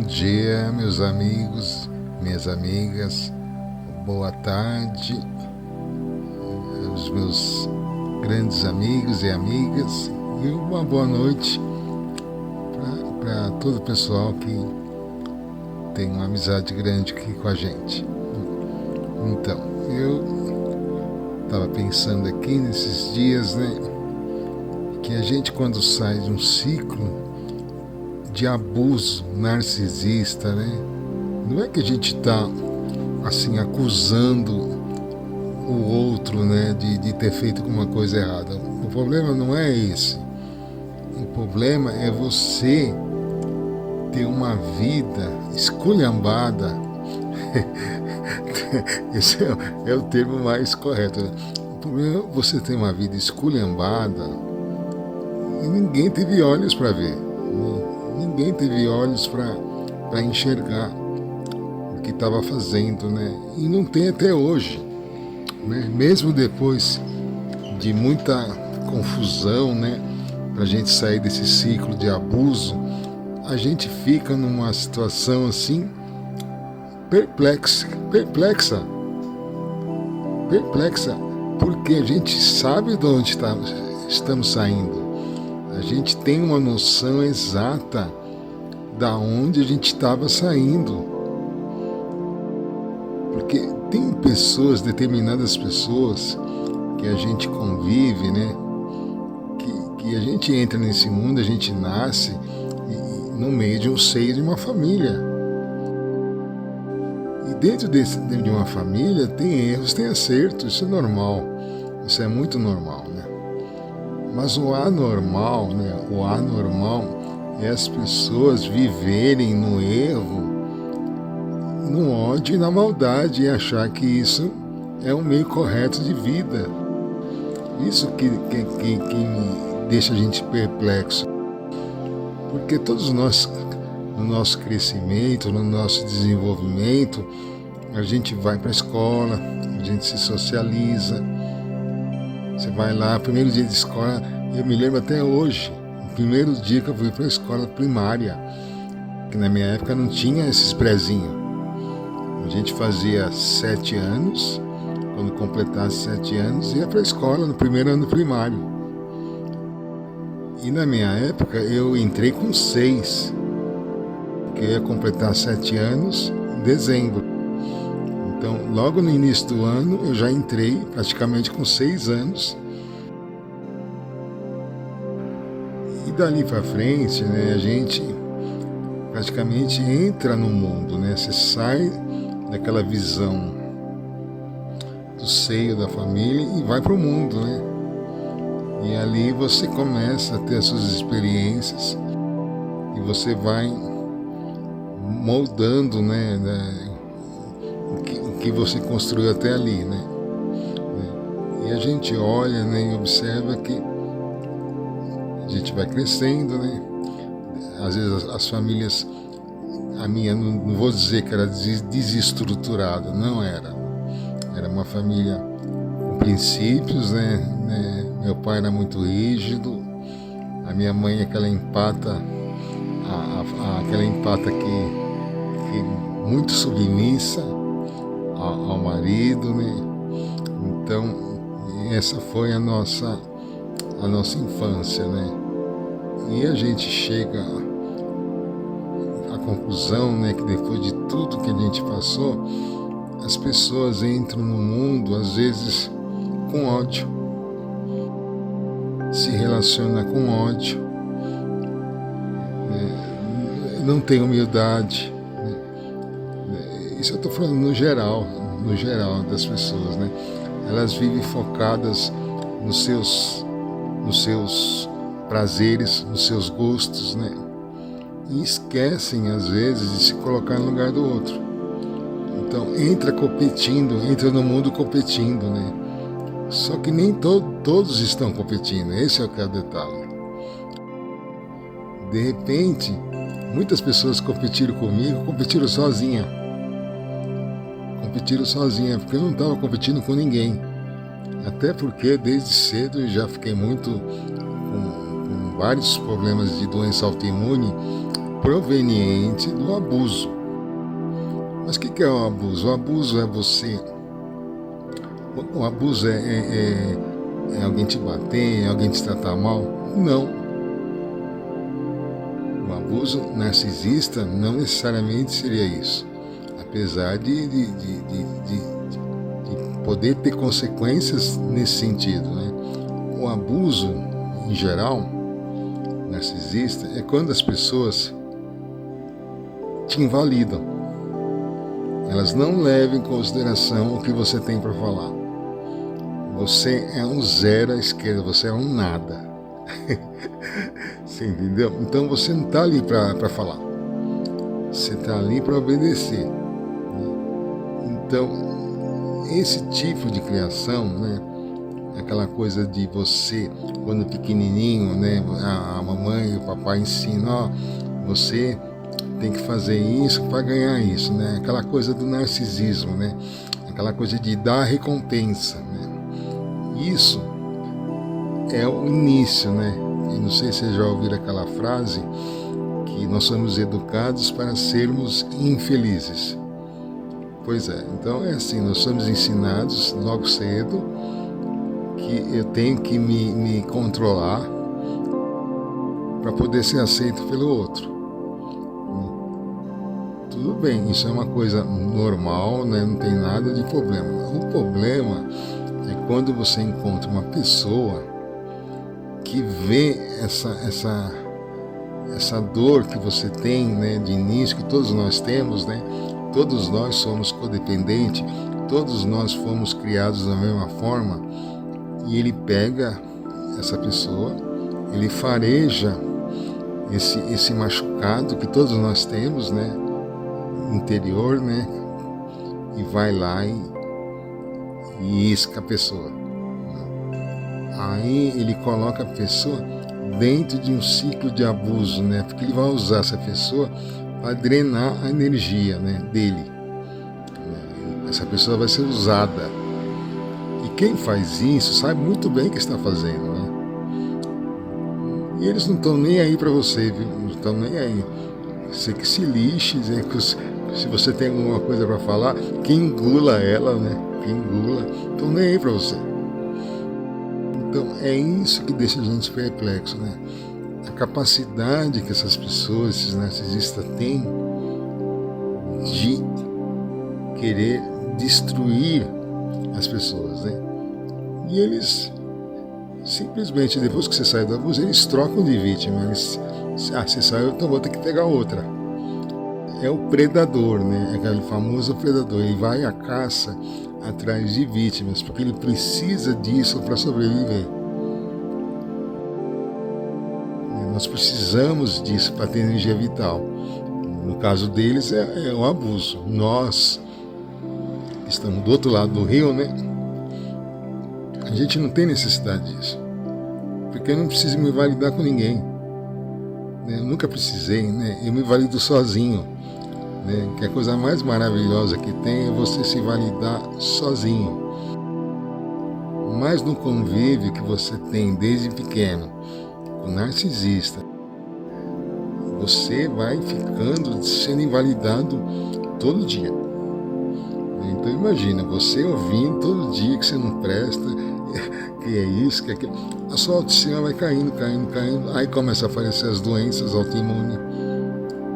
dia, meus amigos, minhas amigas. Boa tarde aos meus grandes amigos e amigas. E uma boa noite para todo o pessoal que tem uma amizade grande aqui com a gente. Então, eu estava pensando aqui nesses dias, que a gente, quando sai de um ciclo de abuso narcisista, não é que a gente está assim acusando o outro, de ter feito alguma coisa errada. O problema não é esse. O problema é você ter uma vida esculhambada. Esse é o termo mais correto. O problema é você ter uma vida esculhambada e ninguém teve olhos para ver. Ninguém teve olhos para enxergar o que estava fazendo, E não tem até hoje, Mesmo depois de muita confusão, para a gente sair desse ciclo de abuso, a gente fica numa situação assim perplexa, porque a gente sabe de onde estamos saindo. A gente tem uma noção exata da onde a gente estava saindo. Porque tem determinadas pessoas que a gente convive, que a gente entra nesse mundo, a gente nasce no meio de um seio de uma família. E dentro de uma família tem erros, tem acertos, isso é normal. Isso é muito normal, Mas o anormal é as pessoas viverem no erro, no ódio e na maldade e achar que isso é um meio correto de vida. Isso que deixa a gente perplexo. Porque todos nós, no nosso crescimento, no nosso desenvolvimento, a gente vai para a escola, a gente se socializa. Você vai lá, primeiro dia de escola, eu me lembro até hoje, o primeiro dia que eu fui para a escola primária, que na minha época não tinha esses prezinhos. A gente fazia 7 anos, quando completasse 7 anos, ia para a escola no primeiro ano primário. E na minha época eu entrei com 6, porque eu ia completar 7 anos em dezembro. Então, logo no início do ano, eu já entrei praticamente com 6 anos. E dali para frente, a gente praticamente entra no mundo, Você sai daquela visão do seio da família e vai para o mundo, E ali você começa a ter as suas experiências e você vai moldando, o que você construiu até ali, E a gente olha, e observa que a gente vai crescendo, Às vezes as famílias, a minha, não vou dizer que era desestruturada, não era. Era uma família com princípios, Meu pai era muito rígido, a minha mãe aquela empata que muito submissa ao marido, Então, essa foi a nossa infância, E a gente chega à conclusão, que depois de tudo que a gente passou, as pessoas entram no mundo, às vezes, com ódio. Se relaciona com ódio. Não tem humildade. Isso eu estou falando no geral das pessoas, Elas vivem focadas nos seus prazeres, nos seus gostos, E esquecem, às vezes, de se colocar no lugar do outro. Então, entra no mundo competindo, Só que nem todos estão competindo, esse é o que é o detalhe. De repente, muitas pessoas competiram comigo, competiram sozinha, porque eu não estava competindo com ninguém. Até porque desde cedo eu já fiquei muito com vários problemas de doença autoimune proveniente do abuso. Mas o que é o abuso? O abuso é você... O abuso é alguém te bater, é alguém te tratar mal? Não. O abuso narcisista não necessariamente seria isso. Apesar de poder ter consequências nesse sentido, né? O abuso, em geral, narcisista, é quando as pessoas te invalidam. Elas não levam em consideração o que você tem para falar. Você é um zero à esquerda, você é um nada. Você entendeu? Então você não está ali para falar. Você está ali para obedecer. Então, esse tipo de criação, né? Aquela coisa de você, quando pequenininho, né? A mamãe e o papai ensinam, você tem que fazer isso para ganhar isso, né? Aquela coisa do narcisismo, né? Aquela coisa de dar recompensa, né? Isso é o início, né? E não sei se vocês já ouviram aquela frase que nós somos educados para sermos infelizes. Pois é, então é assim, nós somos ensinados logo cedo que eu tenho que me controlar para poder ser aceito pelo outro. Tudo bem, isso é uma coisa normal, né? Não tem nada de problema. O problema é quando você encontra uma pessoa que vê essa dor que você tem, né, de início, que todos nós temos, né? Todos nós somos codependentes, todos nós fomos criados da mesma forma, e ele pega essa pessoa, ele fareja esse machucado que todos nós temos, né, interior, né, e vai lá e isca a pessoa. Aí ele coloca a pessoa dentro de um ciclo de abuso, né, porque ele vai usar essa pessoa para drenar a energia, né, dele. Essa pessoa vai ser usada. E quem faz isso sabe muito bem o que está fazendo, né? E eles não estão nem aí para você, viu? Não estão nem aí. Você que se lixe, se você tem alguma coisa para falar, que engula ela, né? Que engula. Não estão nem aí para você. Então é isso que deixa a gente perplexo, né? A capacidade que essas pessoas, esses narcisistas têm de querer destruir as pessoas, né? E eles simplesmente, depois que você sai do abuso, eles trocam de vítima. Você saiu, então vou ter que pegar outra. É o predador, né? É aquele famoso predador. Ele vai à caça atrás de vítimas, porque ele precisa disso para sobreviver. Nós precisamos disso para ter energia vital. No caso deles é o abuso. Nós estamos do outro lado do rio, né? A gente não tem necessidade disso. Porque eu não preciso me validar com ninguém. Né? Eu nunca precisei, né? Eu me valido sozinho. Né? Que a coisa mais maravilhosa que tem é você se validar sozinho. Mas no convívio que você tem desde pequeno, o narcisista, você vai ficando sendo invalidado todo dia. Então imagina, você ouvindo todo dia que você não presta, que é isso, que é aquilo, a sua autoestima vai caindo, aí começa a aparecer as doenças autoimunes,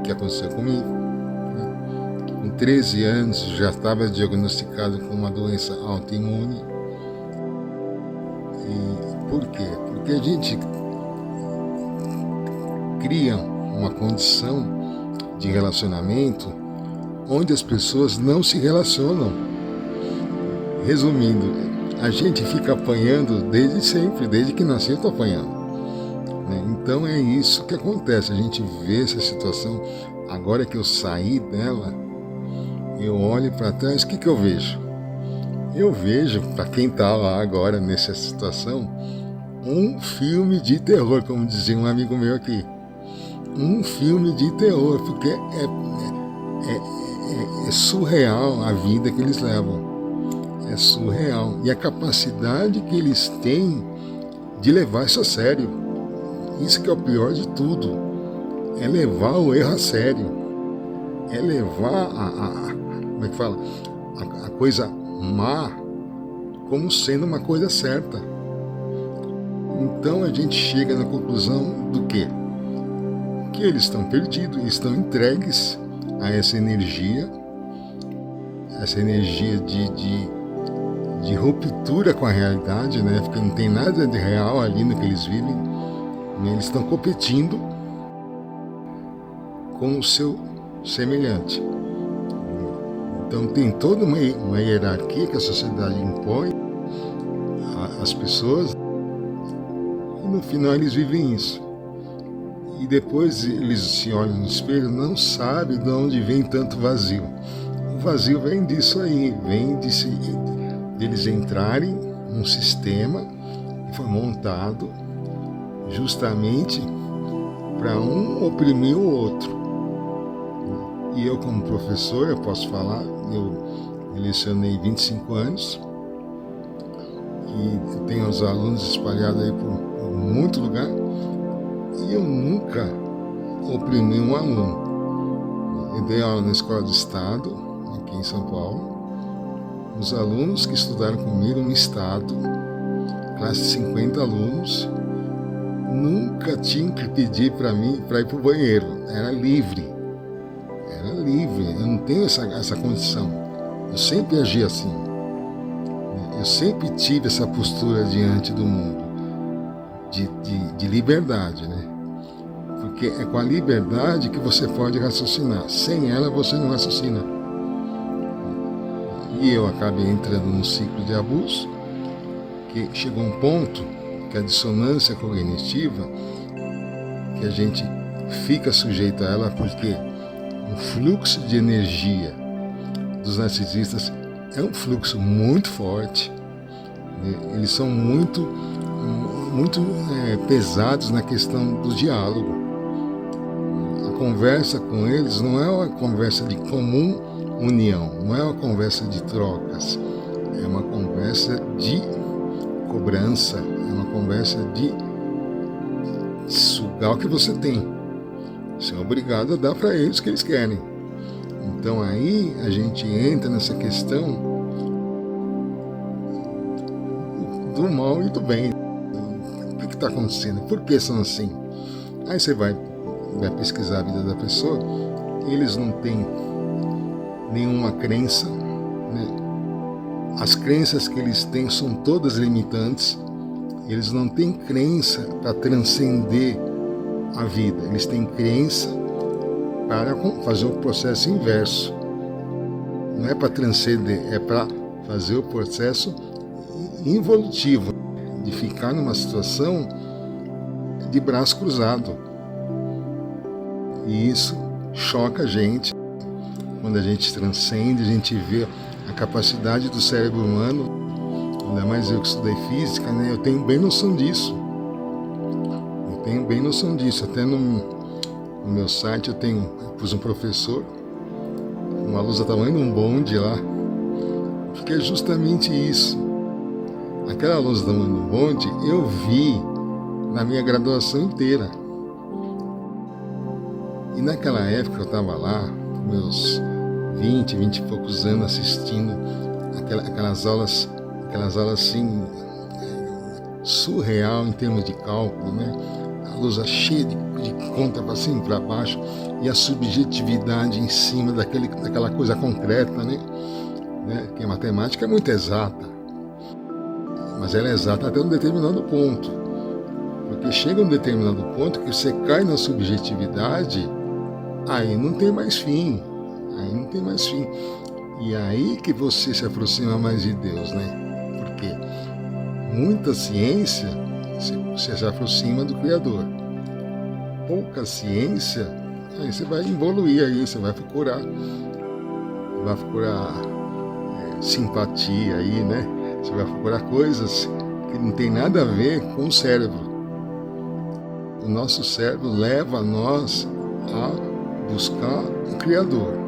que aconteceu comigo. Com 13 anos já estava diagnosticado com uma doença autoimune. E por quê? Porque a gente cria uma condição de relacionamento onde as pessoas não se relacionam. Resumindo, a gente fica apanhando desde sempre, desde que nasceu eu estou apanhando. Então é isso que acontece, a gente vê essa situação. Agora que eu saí dela, eu olho para trás, o que eu vejo? Eu vejo, para quem está lá agora nessa situação, um filme de terror, como dizia um amigo meu aqui. Um filme de terror, porque é surreal a vida que eles levam. É surreal. E a capacidade que eles têm de levar isso a sério. Isso que é o pior de tudo. é levar o erro a sério, é levar como é que fala? A coisa má como sendo uma coisa certa. Então a gente chega na conclusão do quê? Que eles estão perdidos, estão entregues a essa energia de ruptura com a realidade, né? Porque não tem nada de real ali no que eles vivem, né? Eles estão competindo com o seu semelhante. Então tem toda uma hierarquia que a sociedade impõe às pessoas, e no final eles vivem isso. E depois eles se olham no espelho, não sabem de onde vem tanto vazio. O vazio vem disso aí, vem deles entrarem num sistema que foi montado justamente para um oprimir o outro. E eu, como professor, eu posso falar, eu lecionei 25 anos e tenho os alunos espalhados aí por muito lugar, e eu nunca oprimi um aluno. Eu dei aula na Escola do Estado, aqui em São Paulo. Os alunos que estudaram comigo no Estado, classe de 50 alunos, nunca tinham que pedir para mim para ir para o banheiro. Era livre. Eu não tenho essa condição. Eu sempre agi assim. Eu sempre tive essa postura diante do mundo, de liberdade, né? Porque é com a liberdade que você pode raciocinar. Sem ela, você não raciocina. E eu acabei entrando num ciclo de abuso, que chegou um ponto que a dissonância cognitiva, que a gente fica sujeito a ela, porque o fluxo de energia dos narcisistas é um fluxo muito forte. Eles são muito pesados na questão do diálogo. A conversa com eles não é uma conversa de comum união, não é uma conversa de trocas, é uma conversa de cobrança, é uma conversa de sugar o que você tem. Você é obrigado a dar para eles o que eles querem. Então aí a gente entra nessa questão do mal e do bem. O que está acontecendo? Por que são assim? Aí você vai pesquisar a vida da pessoa, eles não têm nenhuma crença, né? As crenças que eles têm são todas limitantes. Eles não têm crença para transcender a vida. Eles têm crença para fazer o processo inverso. Não é para transcender, é para fazer o processo involutivo, de ficar numa situação de braço cruzado. E isso choca a gente. Quando a gente transcende, a gente vê a capacidade do cérebro humano, ainda mais eu que estudei física, né? Eu tenho bem noção disso. Até no meu site eu pus um professor, uma luz do tamanho de um bonde lá, porque é justamente isso. Aquela luz do tamanho de um bonde eu vi na minha graduação inteira. E naquela época eu estava lá, com meus 20 e poucos anos, assistindo aquelas aulas assim, surreal em termos de cálculo, né? A lousa cheia de conta para cima e para baixo, e a subjetividade em cima daquela coisa concreta, né? Que a matemática é muito exata, mas ela é exata até um determinado ponto, porque chega um determinado ponto que você cai na subjetividade, aí não tem mais fim. E aí que você se aproxima mais de Deus, né? Porque muita ciência se aproxima do Criador. Pouca ciência, aí você vai evoluir, aí você vai procurar simpatia aí, né? Você vai procurar coisas que não tem nada a ver com o cérebro. O nosso cérebro leva nós a buscar o Criador.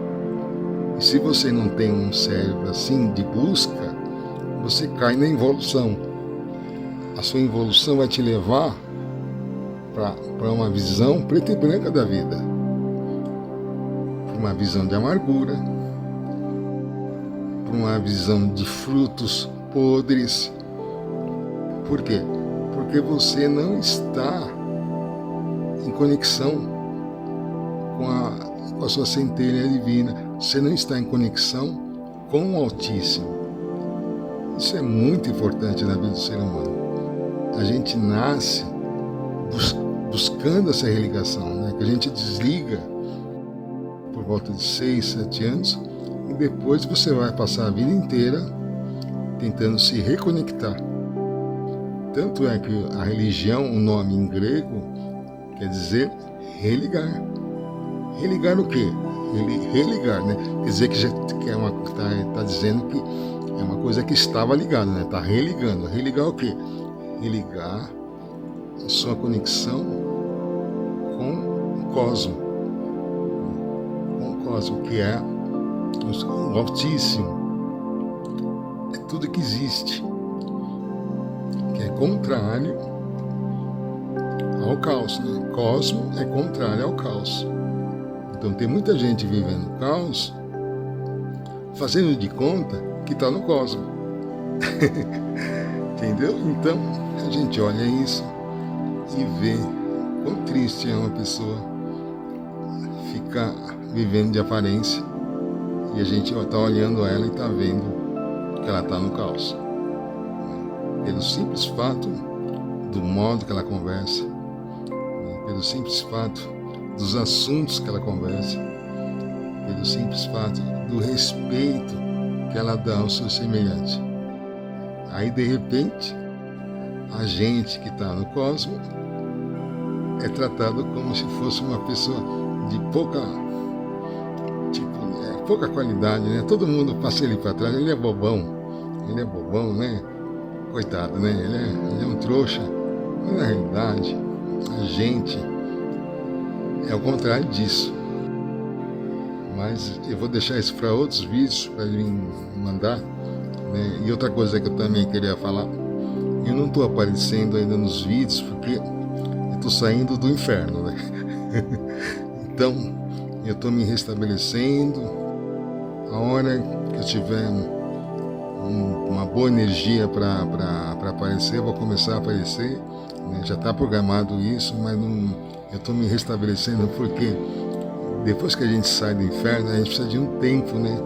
E se você não tem um cérebro assim de busca, você cai na involução. A sua involução vai te levar para uma visão preta e branca da vida, para uma visão de amargura, para uma visão de frutos podres. Por quê? Porque você não está em conexão com a sua centelha divina, você não está em conexão com o Altíssimo. Isso é muito importante na vida do ser humano. A gente nasce buscando essa religação, né? Que a gente desliga por volta de 6, 7 anos e depois você vai passar a vida inteira tentando se reconectar. Tanto é que a religião, o nome em grego, quer dizer religar. Religar o quê? Religar, né? Quer dizer que tá dizendo que é uma coisa que estava ligada, né? Tá religando. Religar o quê? Religar a sua conexão com o cosmo. Com o cosmo, que é o Altíssimo. É tudo que existe. Que é contrário ao caos, né? Cosmo é contrário ao caos. Então tem muita gente vivendo caos, fazendo de conta que está no cosmo. Entendeu? Então a gente olha isso e vê quão triste é uma pessoa ficar vivendo de aparência e a gente está olhando ela e está vendo que ela está no caos. Pelo simples fato do modo que ela conversa, pelo simples fato dos assuntos que ela conversa, pelo simples fato do respeito que ela dá ao seu semelhante. Aí, de repente, a gente que está no cosmo é tratado como se fosse uma pessoa de pouca qualidade, né? Todo mundo passa ele para trás, ele é bobão, né? Coitado, né? Ele é um trouxa. Mas, na realidade, a gente é o contrário disso. Mas eu vou deixar isso para outros vídeos, para ele me mandar, né? E outra coisa que eu também queria falar, eu não estou aparecendo ainda nos vídeos porque eu estou saindo do inferno, né? Então, eu estou me restabelecendo. A hora que eu tiver uma boa energia para aparecer, eu vou começar a aparecer, né? Já está programado isso, mas eu estou me restabelecendo porque depois que a gente sai do inferno, a gente precisa de um tempo, né,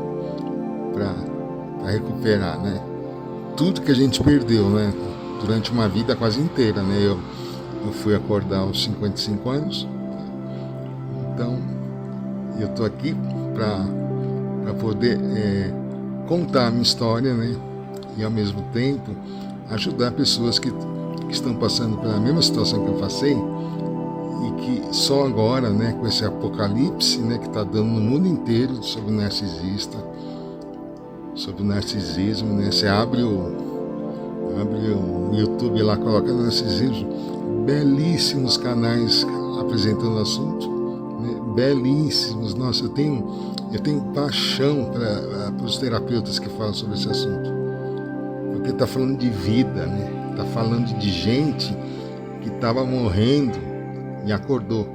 para recuperar, né, tudo que a gente perdeu, né, durante uma vida quase inteira, né. Eu fui acordar aos 55 anos, então eu estou aqui para poder contar a minha história, né, e ao mesmo tempo ajudar pessoas que estão passando pela mesma situação que eu passei e que só agora, né, com esse apocalipse, né, que está dando no mundo inteiro sobre o narcisista, sobre o narcisismo, né, você abre o YouTube lá, coloca narcisismo, belíssimos canais apresentando o assunto, né, belíssimos. Nossa, eu tenho paixão para os terapeutas que falam sobre esse assunto, porque está falando de vida, né, está falando de gente que estava morrendo e acordou.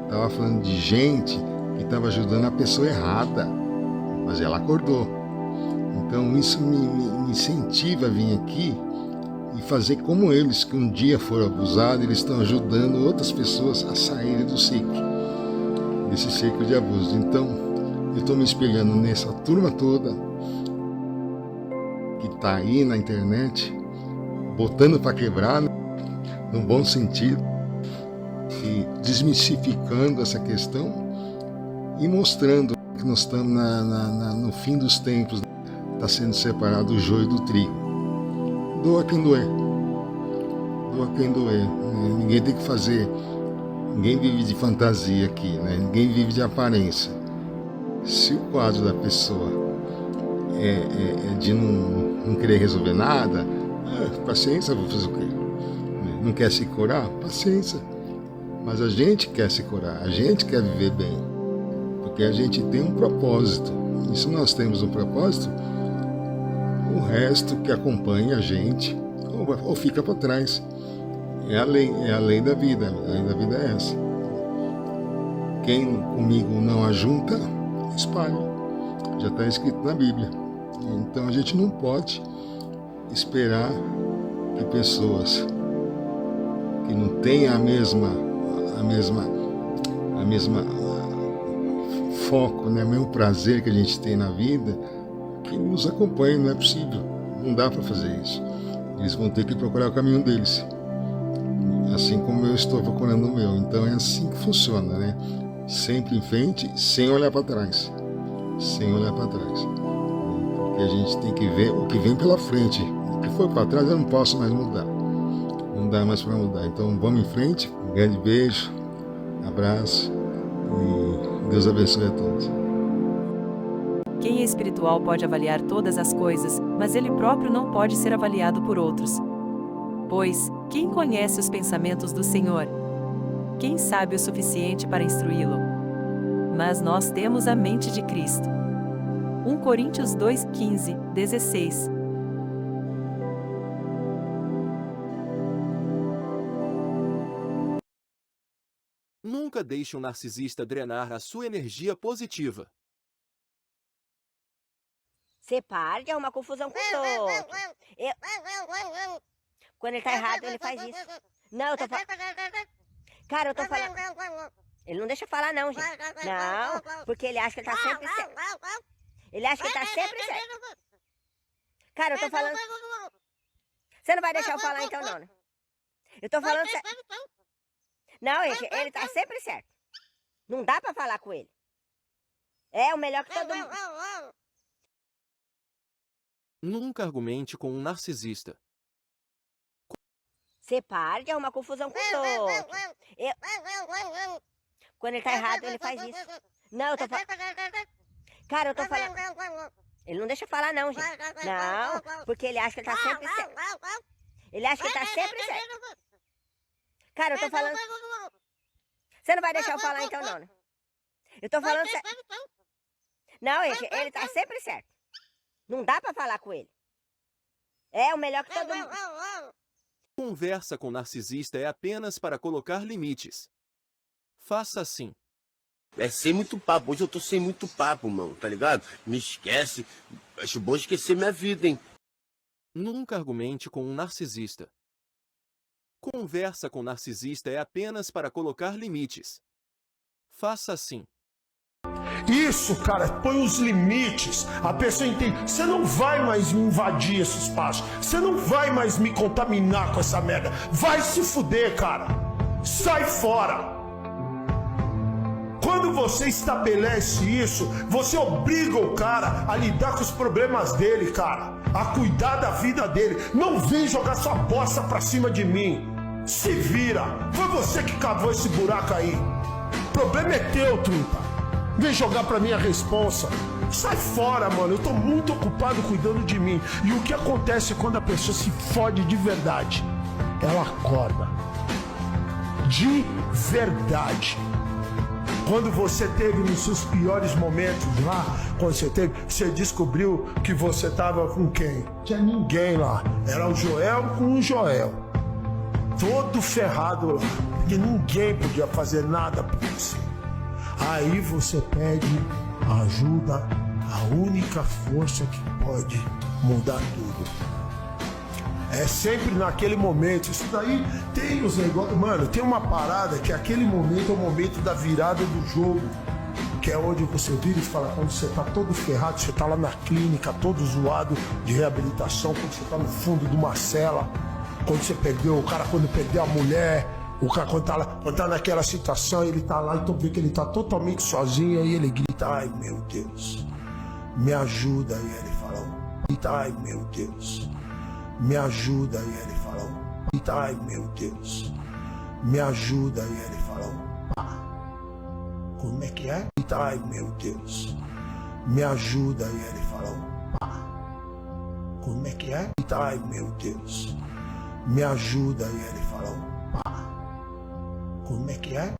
Estava falando de gente que estava ajudando a pessoa errada, mas ela acordou. Então isso me incentiva a vir aqui e fazer como eles, que um dia foram abusados, eles estão ajudando outras pessoas a saírem do ciclo, desse ciclo de abuso. Então eu estou me espelhando nessa turma toda que está aí na internet, botando para quebrar, no bom sentido, e desmistificando essa questão e mostrando que nós estamos no fim dos tempos, está sendo separado o joio do trigo. Doa quem doer. Doa quem doer. Ninguém tem que fazer, ninguém vive de fantasia aqui, né? Ninguém vive de aparência. Se o quadro da pessoa é de não querer resolver nada, paciência, vou fazer o quê? Não quer se curar? Paciência. Mas a gente quer se curar, a gente quer viver bem, porque a gente tem um propósito. E se nós temos um propósito, o resto que acompanha a gente ou fica para trás. É a lei da vida. A lei da vida é essa. Quem comigo não ajunta, espalha. Já está escrito na Bíblia. Então a gente não pode esperar que pessoas que não têm a mesma foco, né, o mesmo prazer que a gente tem na vida, que nos acompanhem. Não é possível. Não dá para fazer isso. Eles vão ter que procurar o caminho deles, assim como eu estou procurando o meu. Então é assim que funciona, né? Sempre em frente, sem olhar para trás. Sem olhar para trás. Porque a gente tem que ver o que vem pela frente. O que foi para trás eu não posso mais mudar. Não dá mais para mudar. Então vamos em frente. Um grande beijo, abraço e Deus abençoe a todos. Quem é espiritual pode avaliar todas as coisas, mas ele próprio não pode ser avaliado por outros. Pois, quem conhece os pensamentos do Senhor? Quem sabe o suficiente para instruí-lo? Mas nós temos a mente de Cristo. 1 Coríntios 2, 15, 16. Nunca deixe um narcisista drenar a sua energia positiva. Você para de arrumar confusão com os outros. Quando ele tá errado, ele faz isso. Não, eu tô falando. Cara, eu tô falando. Ele não deixa eu falar, não, gente. Não, porque ele acha que ele tá sempre certo. Ele acha que ele tá sempre certo. Cara, eu tô falando. Você não vai deixar eu falar, então, não, né? Eu tô falando certo. Não, gente, ele tá sempre certo. Não dá pra falar com ele. É o melhor que todo mundo. Nunca argumente com um narcisista. Você para de arrumar confusão com os outros. Quando ele tá errado, ele faz isso. Não, eu tô falando. Cara, eu tô falando. Ele não deixa eu falar, não, gente. Não, porque ele acha que ele tá sempre certo. Ele acha que ele tá sempre certo. Cara, eu tô falando. Você não vai deixar eu falar, então, não, né? Eu tô falando certo. Não, gente, ele tá sempre certo. Não dá pra falar com ele. É o melhor que todo mundo. Conversa com narcisista é apenas para colocar limites. Faça assim. É sem muito papo. Hoje eu tô sem muito papo, mano, tá ligado? Me esquece. Acho bom esquecer minha vida, hein? Nunca argumente com um narcisista. Conversa com narcisista é apenas para colocar limites. Faça assim. Isso, cara, põe os limites. A pessoa entende. Você não vai mais me invadir esse espaço. Você não vai mais me contaminar com essa merda. Vai se fuder, cara. Sai fora. Quando você estabelece isso, você obriga o cara a lidar com os problemas dele, cara. A cuidar da vida dele. Não vem jogar sua bosta pra cima de mim. Se vira. Foi você que cavou esse buraco aí. O problema é teu, truta. Vem jogar pra mim a responsa. Sai fora, mano. Eu tô muito ocupado cuidando de mim. E o que acontece quando a pessoa se fode de verdade? Ela acorda. De verdade. Quando você teve nos seus piores momentos lá, quando você descobriu que você tava com quem? Tinha ninguém lá. Era o Joel com o Joel. Todo ferrado lá. Porque ninguém podia fazer nada por você. Aí você pede ajuda, a única força que pode mudar tudo. É sempre naquele momento. Isso daí tem os negócios. Mano, tem uma parada que aquele momento é o momento da virada do jogo. Que é onde você vira e fala, quando você tá todo ferrado, você tá lá na clínica, todo zoado de reabilitação, quando você tá no fundo de uma cela, quando você perdeu, o cara quando perdeu a mulher. O cara, quando tá naquela situação, ele tá lá, então vê que ele tá totalmente sozinho, aí ele grita, ai meu Deus, me ajuda, e ele fala, ai meu Deus, me ajuda, e ele fala, ai meu Deus, me ajuda, e ele fala, como é que é? Ai meu Deus, me ajuda, e ele fala, como é que é? Ai meu Deus, me ajuda, e ele fala, como é que é?